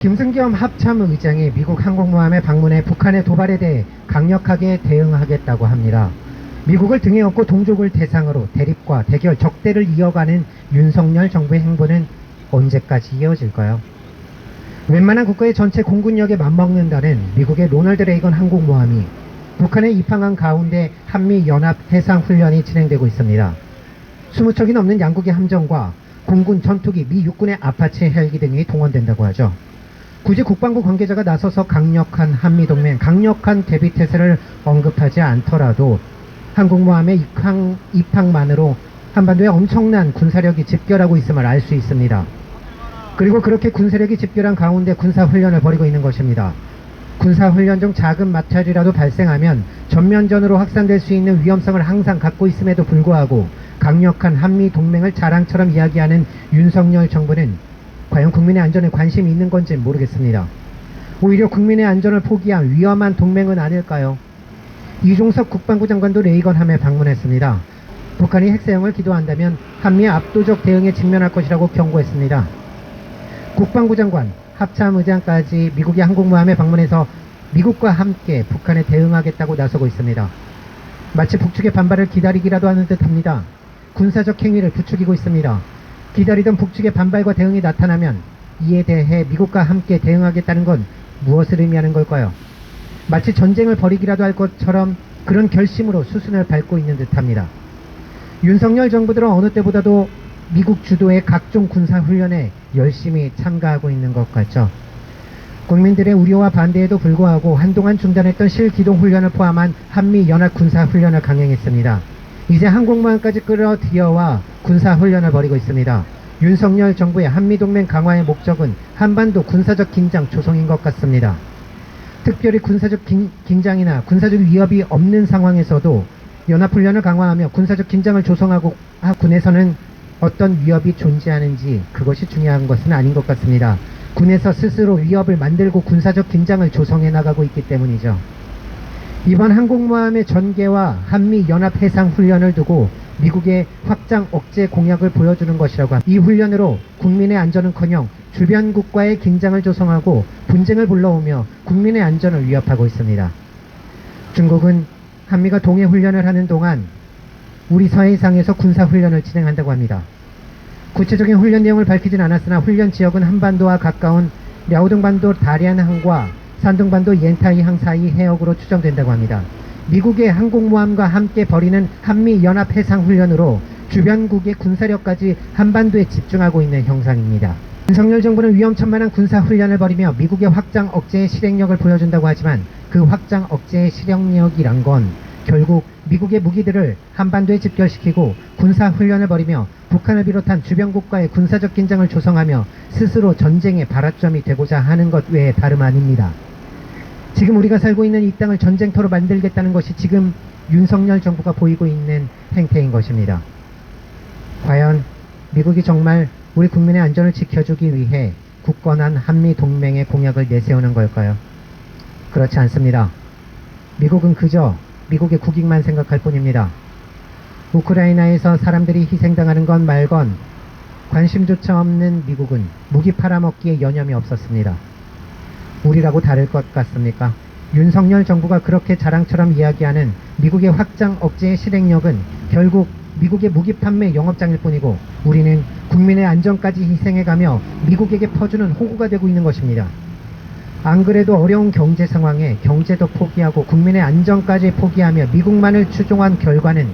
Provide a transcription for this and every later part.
김승겸 합참의장이 미국 항공모함의 방문해 북한의 도발에 대해 강력하게 대응하겠다고 합니다. 미국을 등에 업고 동족을 대상으로 대립과 대결, 적대를 이어가는 윤석열 정부의 행보는 언제까지 이어질까요? 웬만한 국가의 전체 공군력에 맞먹는다는 미국의 로널드 레이건 항공모함이 북한에 입항한 가운데 한미연합 해상훈련이 진행되고 있습니다. 20척이 넘는 양국의 함정과 공군 전투기, 미 육군의 아파치 헬기 등이 동원된다고 하죠. 굳이 국방부 관계자가 나서서 강력한 한미동맹, 강력한 대비태세를 언급하지 않더라도 항공모함의 입항만으로 한반도에 엄청난 군사력이 집결하고 있음을 알 수 있습니다. 그리고 그렇게 군사력이 집결한 가운데 군사훈련을 벌이고 있는 것입니다. 군사훈련 중 작은 마찰이라도 발생하면 전면전으로 확산될 수 있는 위험성을 항상 갖고 있음에도 불구하고 강력한 한미동맹을 자랑처럼 이야기하는 윤석열 정부는 과연 국민의 안전에 관심이 있는 건지 모르겠습니다. 오히려 국민의 안전을 포기한 위험한 동맹은 아닐까요? 이종석 국방부 장관도 레이건함에 방문했습니다. 북한이 핵사용을 기도한다면 한미의 압도적 대응에 직면할 것이라고 경고했습니다. 국방부 장관, 합참의장까지 미국의 항공모함에 방문해서 미국과 함께 북한에 대응하겠다고 나서고 있습니다. 마치 북측의 반발을 기다리기라도 하는 듯합니다. 군사적 행위를 부추기고 있습니다. 기다리던 북측의 반발과 대응이 나타나면 이에 대해 미국과 함께 대응하겠다는 건 무엇을 의미하는 걸까요? 마치 전쟁을 벌이기라도 할 것처럼 그런 결심으로 수순을 밟고 있는 듯합니다. 윤석열 정부들은 어느 때보다도 미국 주도의 각종 군사훈련에 열심히 참가하고 있는 것 같죠. 국민들의 우려와 반대에도 불구하고 한동안 중단했던 실기동훈련을 포함한 한미연합 군사훈련을 강행했습니다. 이제 항공모함까지 끌어들여와 군사훈련을 벌이고 있습니다. 윤석열 정부의 한미동맹 강화의 목적은 한반도 군사적 긴장 조성인 것 같습니다. 특별히 군사적 긴장이나 군사적 위협이 없는 상황에서도 연합훈련을 강화하며 군사적 긴장을 조성하고 군에서는 어떤 위협이 존재하는지 그것이 중요한 것은 아닌 것 같습니다. 군에서 스스로 위협을 만들고 군사적 긴장을 조성해 나가고 있기 때문이죠. 이번 항공모함의 전개와 한미연합해상훈련을 두고 미국의 확장 억제 공약을 보여주는 것이라고 합니다. 이 훈련으로 국민의 안전은커녕 주변국과의 긴장을 조성하고 분쟁을 불러오며 국민의 안전을 위협하고 있습니다. 중국은 한미가 동해훈련을 하는 동안 우리 서해상에서 군사훈련을 진행한다고 합니다. 구체적인 훈련 내용을 밝히진 않았으나 훈련 지역은 한반도와 가까운 랴오둥반도 다리안항과 산둥반도 옌타이항 사이 해역으로 추정된다고 합니다. 미국의 항공모함과 함께 벌이는 한미연합해상훈련으로 주변국의 군사력까지 한반도에 집중하고 있는 형상입니다. 윤석열 정부는 위험천만한 군사훈련을 벌이며 미국의 확장 억제의 실행력을 보여준다고 하지만 그 확장 억제의 실행력이란 건 결국 미국의 무기들을 한반도에 집결시키고 군사훈련을 벌이며 북한을 비롯한 주변국과의 군사적 긴장을 조성하며 스스로 전쟁의 발화점이 되고자 하는 것 외에 다름 아닙니다. 지금 우리가 살고 있는 이 땅을 전쟁터로 만들겠다는 것이 지금 윤석열 정부가 보이고 있는 행태인 것입니다. 과연 미국이 정말 우리 국민의 안전을 지켜주기 위해 굳건한 한미동맹의 공약을 내세우는 걸까요? 그렇지 않습니다. 미국은 그저 미국의 국익만 생각할 뿐입니다. 우크라이나에서 사람들이 희생당하는 건 말건 관심조차 없는 미국은 무기 팔아먹기에 여념이 없었습니다. 우리라고 다를 것 같습니까? 윤석열 정부가 그렇게 자랑처럼 이야기하는 미국의 확장 억제의 실행력은 결국 미국의 무기 판매 영업장일 뿐이고 우리는 국민의 안전까지 희생해가며 미국에게 퍼주는 호구가 되고 있는 것입니다. 안 그래도 어려운 경제 상황에 경제도 포기하고 국민의 안전까지 포기하며 미국만을 추종한 결과는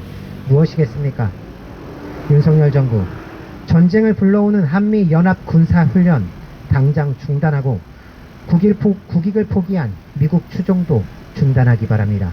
무엇이겠습니까? 윤석열 정부, 전쟁을 불러오는 한미연합 군사훈련 당장 중단하고 국익을 포기한 미국 추종도 중단하기 바랍니다.